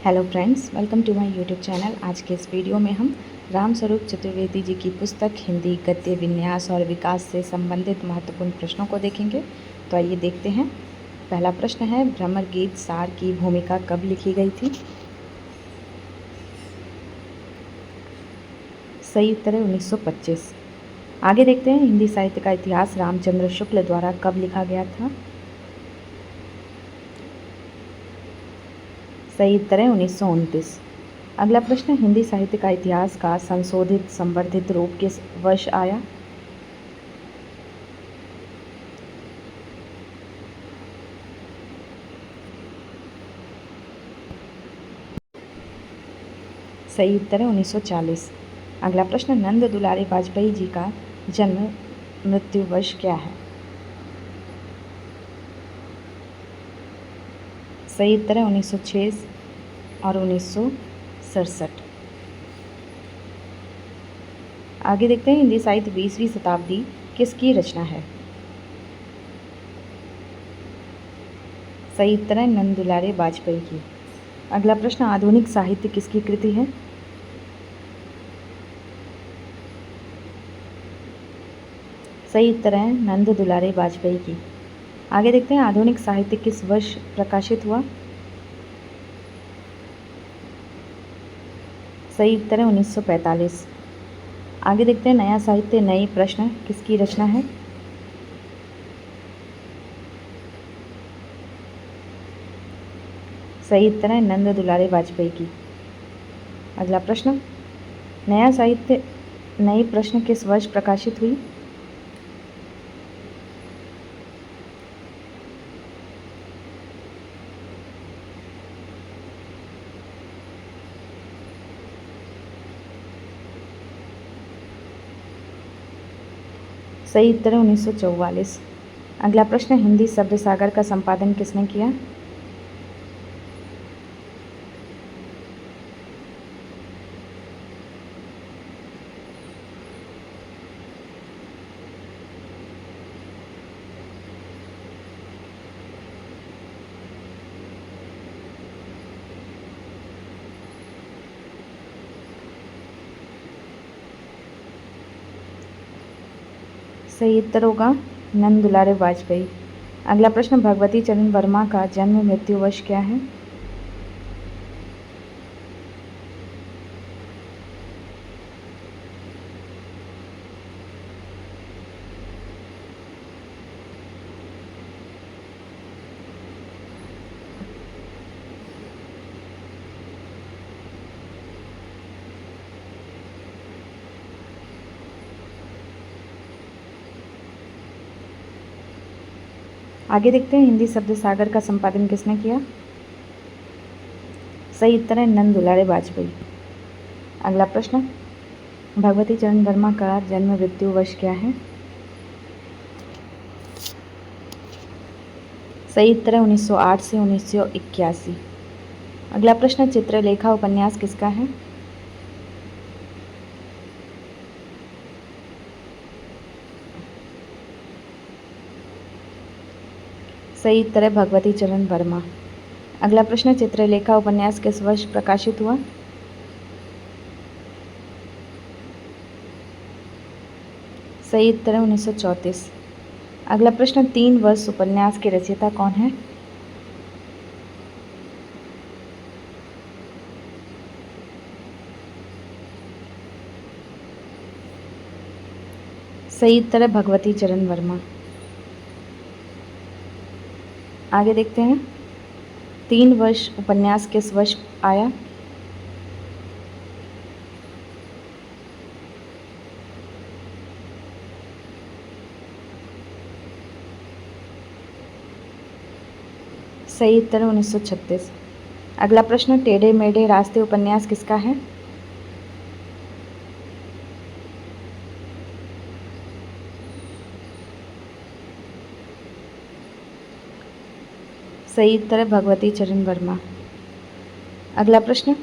Hello friends, welcome to my YouTube channel. आज के इस वीडियो में हम रामस्वरूप चतुर्वेदी जी की पुस्तक हिंदी गद्य विन्यास और विकास से संबंधित महत्वपूर्ण प्रश्नों को देखेंगे। तो आइए देखते हैं। पहला प्रश्न है, भ्रमर गीत सार की भूमिका कब लिखी गई थी? सही उत्तर है 1925। आगे देखते हैं, हिंदी साहित्य का इतिहास रामचंद्र शुक्ल द्वारा कब लिखा गया था? सही उत्तर है 1929। अगला प्रश्न, हिंदी साहित्य का इतिहास का संशोधित संवर्धित रूप किस वर्ष आया? सही उत्तर है 1940। अगला प्रश्न, नंद दुलारे वाजपेयी जी का जन्म मृत्यु वर्ष क्या है? सही उत्तर है 1906 और 1967। आगे देखते हैं, हिंदी साहित्य 20वीं शताब्दी किसकी रचना है? सही उत्तर है नंद दुलारे वाजपेयी की। अगला प्रश्न, आधुनिक साहित्य किसकी कृति है? सही उत्तर है नंद दुलारे वाजपेयी की। आगे देखते हैं, आधुनिक साहित्य किस वर्ष प्रकाशित हुआ? सही उत्तर है 1945। आगे देखते हैं, नया साहित्य नए प्रश्न किसकी रचना है? सही उत्तर है नंद दुलारे वाजपेयी की। अगला प्रश्न, नया साहित्य नए प्रश्न किस वर्ष प्रकाशित हुई? सही उत्तर है 1944। अगला प्रश्न, हिंदी शब्द सागर का संपादन किसने किया? सही उत्तर होगा नंद दुलारे वाजपेयी। अगला प्रश्न, भगवती चरण वर्मा का जन्म मृत्यु वर्ष क्या है? आगे देखते हैं, हिंदी शब्द सागर का संपादन किसने किया? सही उत्तर है नंद दुलारे वाजपेयी। अगला प्रश्न, भगवती चरण वर्मा का जन्म मृत्यु वर्ष क्या है? सही उत्तर है 1908 से 1981। अगला प्रश्न, चित्रलेखा उपन्यास किसका है? सही उत्तर है भगवती चरण वर्मा। अगला प्रश्न, चित्रलेखा उपन्यास किस वर्ष प्रकाशित हुआ? सही उत्तर है 1934। अगला प्रश्न, 3 वर्ष उपन्यास के रचयिता कौन है? सही उत्तर है भगवती चरण वर्मा। आगे देखते हैं, 3 वर्ष उपन्यास किस वर्ष आया? सही उत्तर है 1936। अगला प्रश्न, टेढ़े मेढ़े रास्ते उपन्यास किसका है? सही उत्तर है भगवती चरण वर्मा। अगला प्रश्न,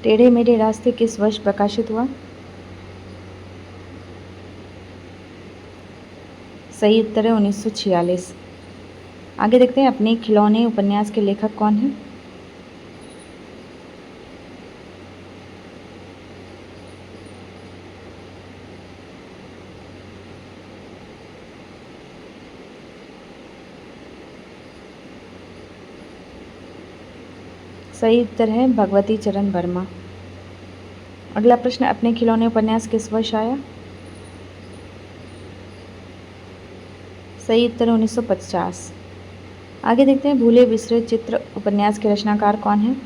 टेढ़े मेढ़े रास्ते किस वर्ष प्रकाशित हुआ? सही उत्तर है 1946। आगे देखते हैं, अपने खिलौने उपन्यास के लेखक कौन हैं? सही उत्तर है भगवती चरण वर्मा। अगला प्रश्न, अपने खिलौने उपन्यास किस वर्ष आया? सही उत्तर 1950। आगे देखते हैं, भूले बिसरे चित्र उपन्यास के रचनाकार कौन हैं?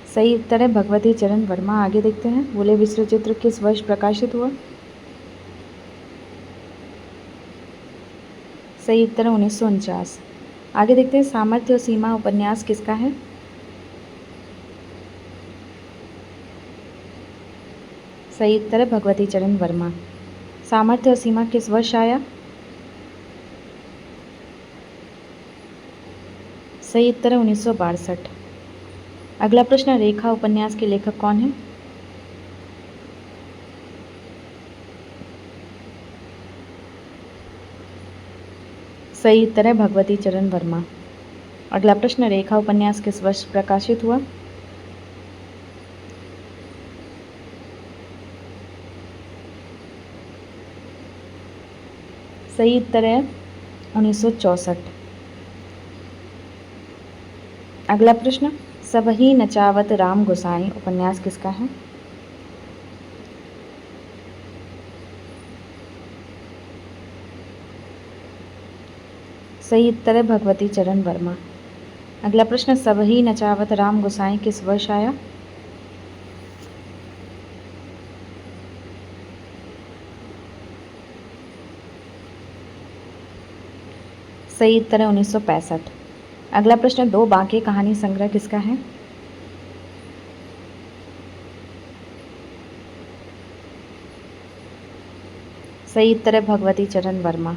सही उत्तर है भगवती चरण वर्मा। आगे देखते हैं, भूले बिसरे चित्र किस वर्ष प्रकाशित हुआ? सही उत्तर है 1949। आगे देखते हैं, सामर्थ्य और सीमा उपन्यास किसका है? सही उत्तर है भगवती चरण वर्मा। सामर्थ्य और सीमा किस वर्ष आया? सही उत्तर है 1962। अगला प्रश्न, रेखा उपन्यास के लेखक कौन हैं? सही उत्तर है भगवती चरण वर्मा। अगला प्रश्न, रेखा उपन्यास किस वर्ष प्रकाशित हुआ? सही उत्तर है 1964। अगला प्रश्न, सबही नचावत राम गोसाई उपन्यास किसका है? सही उत्तर है भगवती चरण वर्मा। अगला प्रश्न, सबही नचावत राम गोसाई किस वर्ष आया? सही उत्तर है 1965। अगला प्रश्न, दो बांके कहानी संग्रह किसका है? सही उत्तर है भगवती चरण वर्मा।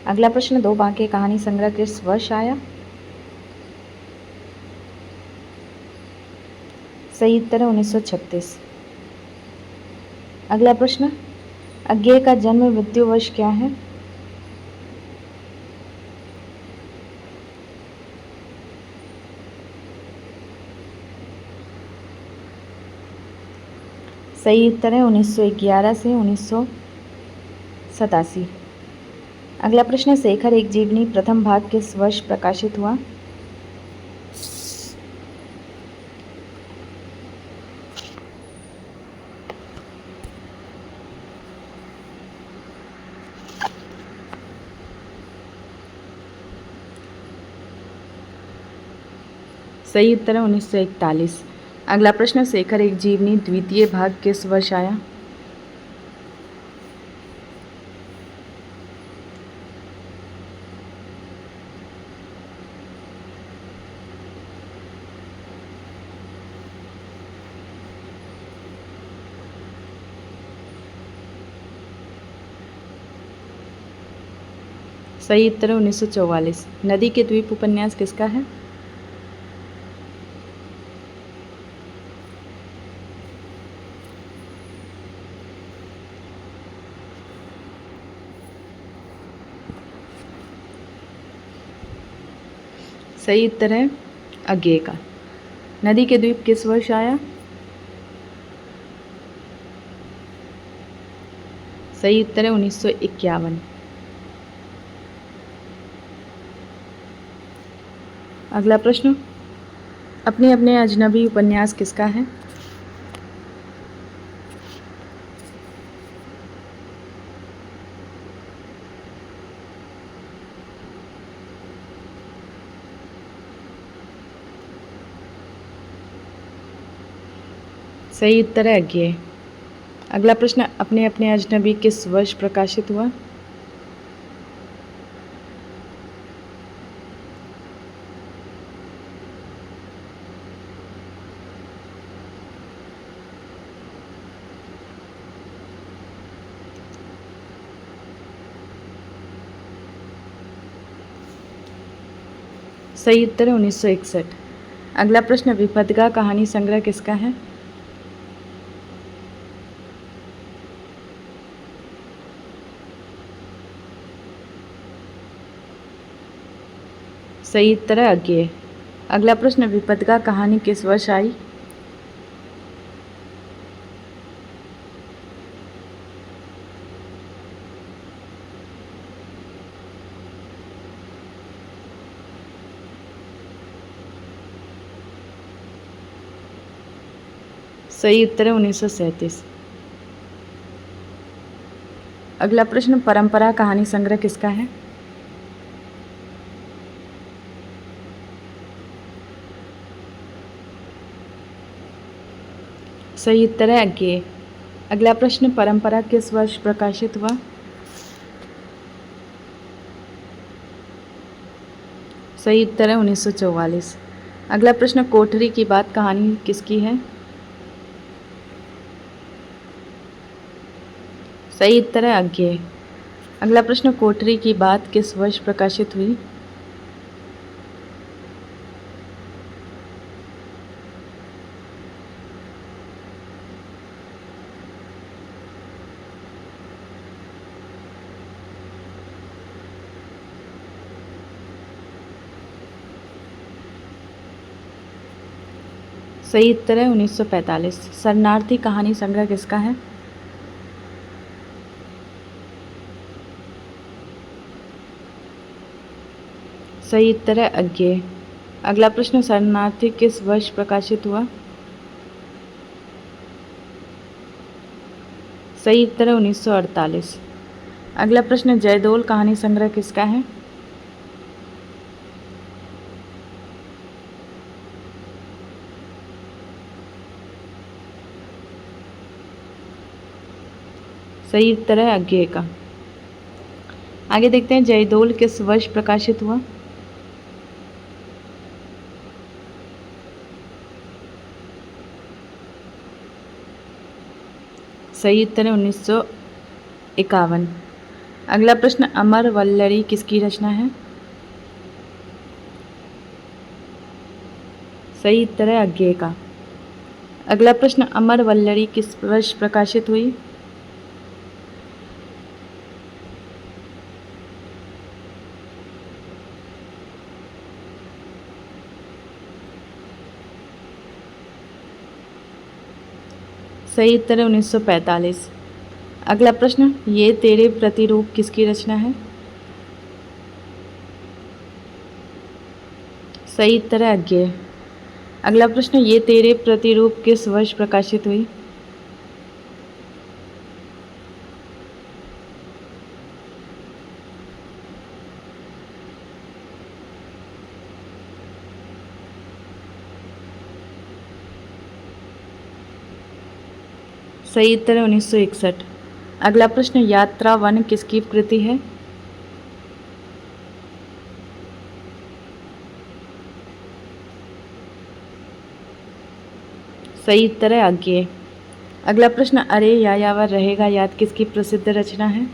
अगला प्रश्न, दो बांके कहानी संग्रह किस वर्ष आया? सही उत्तर है 1936। अगला प्रश्न, अज्ञेय का जन्म मृत्यु वर्ष क्या है? सही उत्तर है 1911 से 1987। अगला प्रश्न, शेखर एक जीवनी प्रथम भाग किस वर्ष प्रकाशित हुआ? सही उत्तर है 1941। अगला प्रश्न, शेखर एक जीवनी द्वितीय भाग किस वर्ष आया? सही उत्तर है 1944। नदी के द्वीप उपन्यास किसका है? सही उत्तर है अज्ञेय का। नदी के द्वीप किस वर्ष आया? सही उत्तर है 1951। अगला प्रश्न, अपने अपने अजनबी उपन्यास किसका है? सही उत्तर है अज्ञेय। अगला प्रश्न, अपने अपने अजनबी किस वर्ष प्रकाशित हुआ? सही उत्तर है 1961। अगला प्रश्न, विपथिका कहानी संग्रह किसका है? सही उत्तर है 1962। अगला प्रश्न, विपथिका कहानी संग्रह किसका है? सही उत्तर है 1961। अगला प्रश्न, विपथिका कहानी संग्रह किसका है? सही उत्तर है 1961। अगला प्रश्न, विपथिका कहानी संग्रह किस वर्ष प्रकाशित हुआ? सही उत्तर है 1961। अगला प्रश्न, विपथिका कहानी संग्रह किस वर्ष प्रकाशित हुआ? सही उत्तर है अज्ञेय। अगला प्रश्न, विपत्तिका कहानी किस वर्ष आई? सही उत्तर है 1937। अगला प्रश्न, परंपरा कहानी संग्रह किसका है? सही उत्तर है अज्ञेय। अगला प्रश्न, परंपरा किस वर्ष प्रकाशित हुआ? सही उत्तर है 1944। अगला प्रश्न, कोठरी की बात कहानी किसकी है? सही उत्तर है अज्ञेय। अगला प्रश्न, कोठरी की बात किस वर्ष प्रकाशित हुई? सही उत्तर है 1945। शरणार्थी कहानी संग्रह किसका है? सही उत्तर है अज्ञेय। अगला प्रश्न, शरणार्थी किस वर्ष प्रकाशित हुआ? सही उत्तर है 1948। अगला प्रश्न, जयदोल कहानी संग्रह किसका है? सही उत्तर है अज्ञेय का। आगे देखते हैं, जयदोल किस वर्ष प्रकाशित हुआ? सही उत्तर है 1951। अगला प्रश्न, अमर वल्लरी किसकी रचना है? सही उत्तर है अज्ञेय का। अगला प्रश्न, अमर वल्लरी किस वर्ष प्रकाशित हुई? सही उत्तर है 1945। अगला प्रश्न, ये तेरे प्रतिरूप किसकी रचना है? सही उत्तर है अज्ञेय। अगला प्रश्न, ये तेरे प्रतिरूप किस वर्ष प्रकाशित हुई? सही उत्तर है 1961। अगला प्रश्न, यात्रा वन किसकी कृति है? सही उत्तर है अज्ञेय। अगला प्रश्न, अरे यायावर रहेगा याद किसकी प्रसिद्ध रचना है?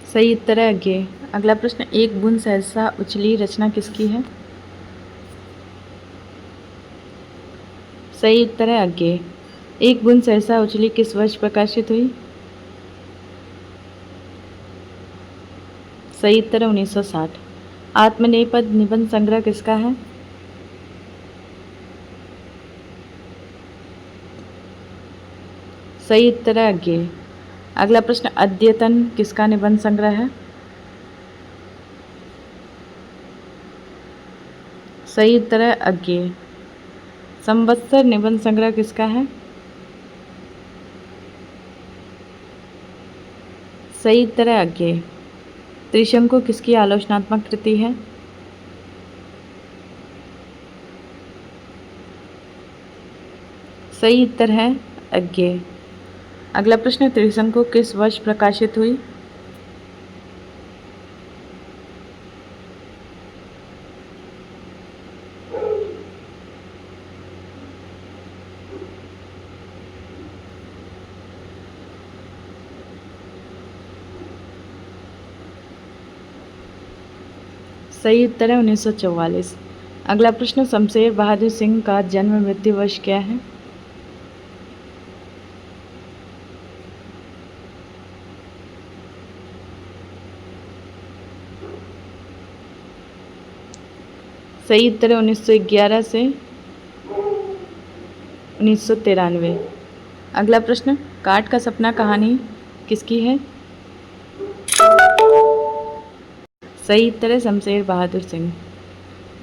सही उत्तर है अज्ञेय। अगला प्रश्न, एक बूंद सहसा उछली रचना किसकी है? सही उत्तर है अज्ञेय। एक बूंद सहसा उछली किस वर्ष प्रकाशित हुई? सही उत्तर है 1960। आत्मनेपद निबंध संग्रह किसका है? सही उत्तर है अज्ञेय। अगला प्रश्न, अद्यतन किसका निबंध संग्रह है? सही उत्तर है अज्ञेय। संवत्सर निबंध संग्रह किसका है? सही उत्तर है अज्ञेय। त्रिशंकु किसकी आलोचनात्मक कृति है? सही उत्तर है अज्ञेय। अगला प्रश्न, त्रिशंकु किस वर्ष प्रकाशित हुई? सही उत्तर है 1944। अगला प्रश्न, शमशेर बहादुर सिंह का जन्म मृत्यु वर्ष क्या है? सही उत्तर है 1911 से 1993। अगला प्रश्न, काट का सपना कहानी किसकी है? सही उत्तर है शमशेर बहादुर सिंह।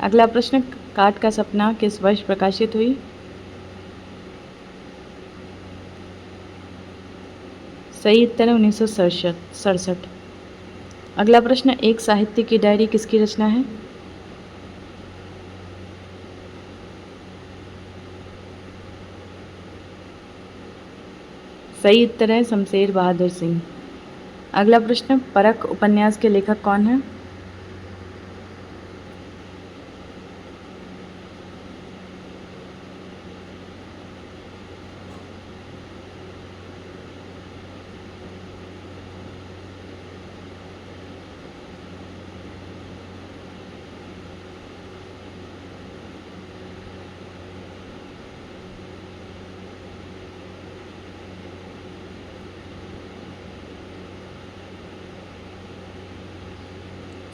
अगला प्रश्न, काट का सपना किस वर्ष प्रकाशित हुई? सही उत्तर है 1967। अगला प्रश्न, एक साहित्य की डायरी किसकी रचना है? सही उत्तर है शमशेर बहादुर सिंह। अगला प्रश्न, परख उपन्यास के लेखक कौन हैं?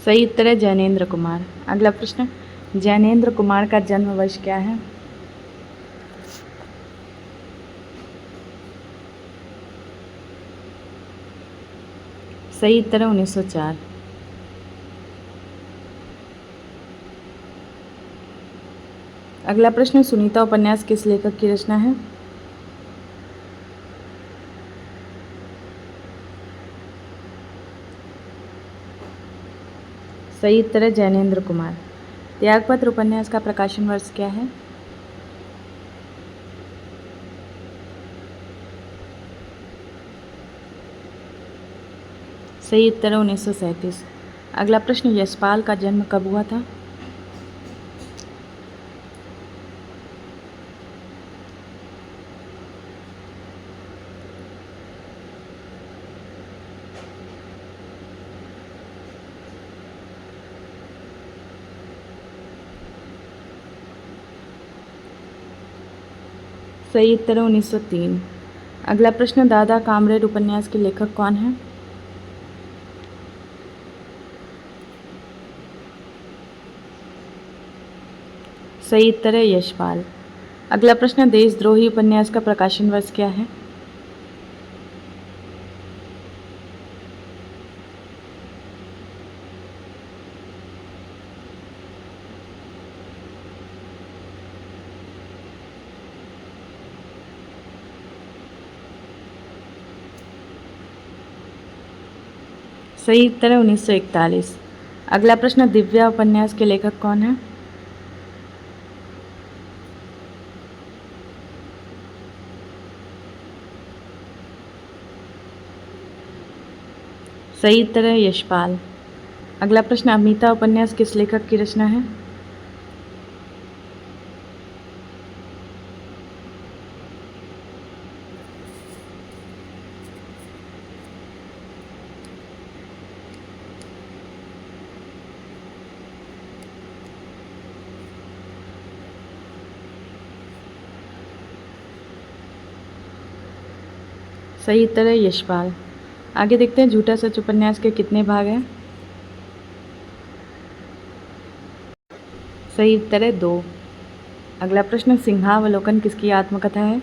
सही उत्तर है जैनेन्द्र कुमार। अगला प्रश्न, जैनेन्द्र कुमार का जन्म वर्ष क्या है? सही उत्तर है 1904। अगला प्रश्न, सुनीता उपन्यास किस लेखक की रचना है? सही उत्तर है जैनेन्द्र कुमार। त्यागपत्र उपन्यास का प्रकाशन वर्ष क्या है? सही उत्तर है 1937। अगला प्रश्न, यशपाल का जन्म कब हुआ था? सही उत्तर है 1903। अगला प्रश्न, दादा कामरेड उपन्यास के लेखक कौन हैं? सही उत्तर है यशपाल। अगला प्रश्न, देशद्रोही उपन्यास का प्रकाशन वर्ष क्या है? सही उत्तर है 1941। अगला प्रश्न, दिव्या उपन्यास के लेखक कौन हैं? सही उत्तर है यशपाल। अगला प्रश्न, अमिता उपन्यास किस लेखक की रचना है? सही उत्तर है यशपाल। आगे देखते हैं, झूठा सच उपन्यास के कितने भाग हैं? सही उत्तर है 2। अगला प्रश्न, सिंहावलोकन किसकी आत्मकथा है?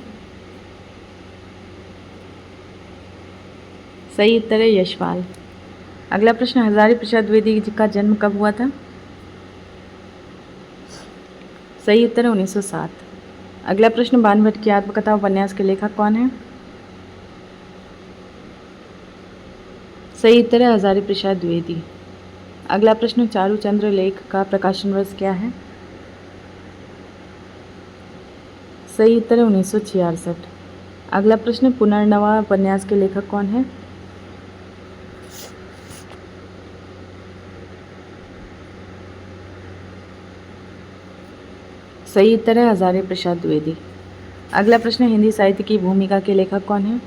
सही उत्तर है यशपाल। अगला प्रश्न, हजारी प्रसाद द्विवेदी जी का जन्म कब हुआ था? सही उत्तर है 1907। अगला प्रश्न, बाणभट्ट की आत्मकथा उपन्यास के लेखक कौन है? सही उत्तर है हजारी प्रसाद द्विवेदी। अगला प्रश्न, चारुचंद्र लेख का प्रकाशन वर्ष क्या है? सही उत्तर है 1966। अगला प्रश्न, पुनर्नवा उपन्यास के लेखक कौन है? सही उत्तर है हजारी प्रसाद द्विवेदी। अगला प्रश्न, हिंदी साहित्य की भूमिका के लेखक कौन है?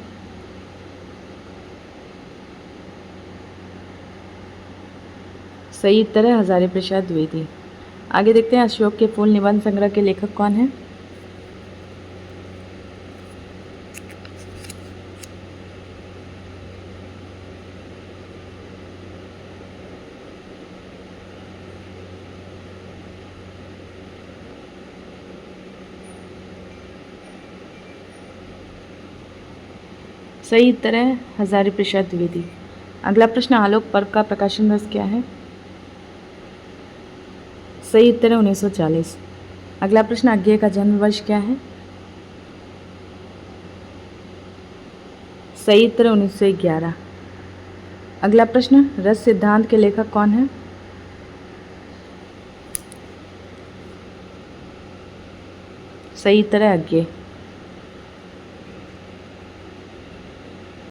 सही उत्तर है हजारी प्रसाद द्विवेदी। आगे देखते हैं अशोक के फूल निबंध संग्रह के लेखक कौन है। सही उत्तर है हजारी प्रसाद द्विवेदी। अगला प्रश्न, आलोक पर्व का प्रकाशन वर्ष क्या है। सही उत्तर है 1940। अगला प्रश्न, अज्ञेय का जन्म वर्ष क्या है। सही उत्तर है 1911। अगला प्रश्न, रस सिद्धांत के लेखक कौन है। सही उत्तर है अज्ञेय।